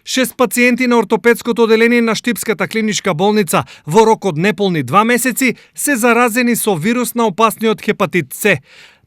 6 пациенти на ортопедското оделение на Штипската клиничка болница во рок од неполни 2 месеци се заразени со вирус на опасниот хепатит С.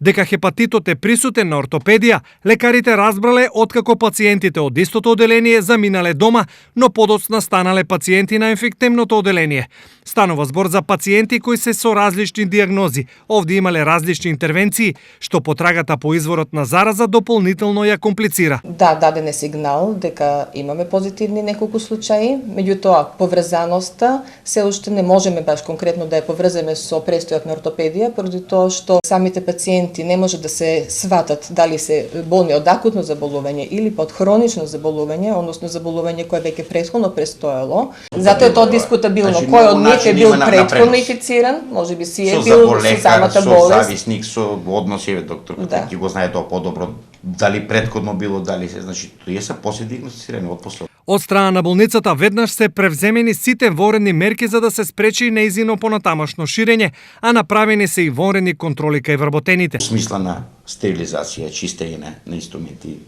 Дека хепатитот е присутен на ортопедија, лекарите разбрале откако пациентите од истото оделение заминале дома, но подоцна станале пациенти на инфектемното оделение. Станува збор за пациенти кои се со различни диагнози. Овде имале различни интервенции, што потрагата по изворот на зараза дополнително ја комплицира. Да, даден е сигнал дека имаме позитивни неколку случаи, меѓутоа поврзаноста се уште не можеме баш конкретно да ја поврземе со престојот на ортопедија, поради тоа што самите пациенти не може да се сватат дали се болни од акутно заболување или под хронично заболување, односно заболување кое веќе претходно престоело. Затоа е тоа дискутабилно. Кој од нив е бил претходно инфициран, може би си е бил со самата болест. Со зависник, со односи, доктор, ќе го знае тоа подобро, дали претходно било, дали се, значи, тие се после диагностицирани од после. Од страна на болницата веднаш се превземени сите воредни мерки за да се спречи неизино понатамошно ширење, а направени се и воредни контроли кај вработените. В смисла на стерилизација, чистење на инструменти,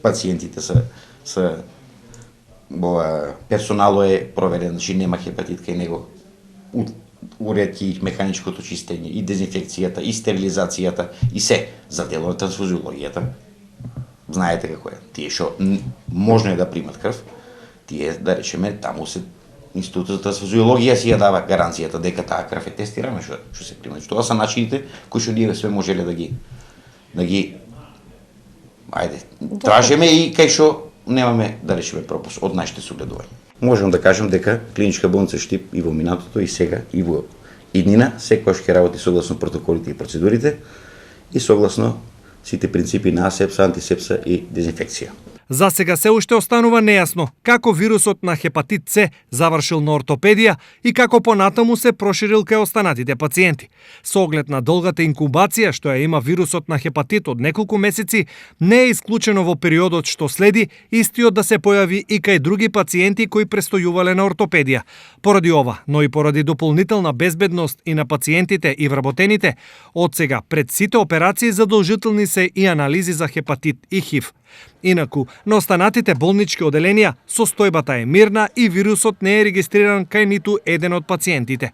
пациентите персонало е проверен, значи нема хепатит кај него. Уред и механичкото чистење, и дезинфекцијата, и стерилизацијата, и се за дело на трансфузиологијата. Знаете како е. Тие што можно е да примат крв, тие, да речеме, таму се Институтот за трансфузиологија си ја дава гаранцијата дека таа крв е тестирана што се прима. Тоа се начините кои што ние све можеле да ги тражиме и кај што немаме, да речеме, пропуск од нашите согледувања. Можам да кажам дека клиничка болница Штип и во минатото и сега и во иднина секогаш ќе работи согласно протоколите и процедурите и согласно сите принципи на асепса, антисепса и дезинфекција. За сега се уште останува нејасно како вирусот на хепатит С завршил на ортопедија и како понатаму се проширил кај останатите пациенти. Со оглед на долгата инкубација што ја има вирусот на хепатит од неколку месеци, не е исклучено во периодот што следи истиот да се појави и кај други пациенти кои престојувале на ортопедија. Поради ова, но и поради дополнителна безбедност и на пациентите и вработените, од сега пред сите операции задолжителни се и анализи за хепатит и ХИВ. Инаку, на останатите болнички оделенија, состојбата е мирна и вирусот не е регистриран кај ниту еден од пациентите.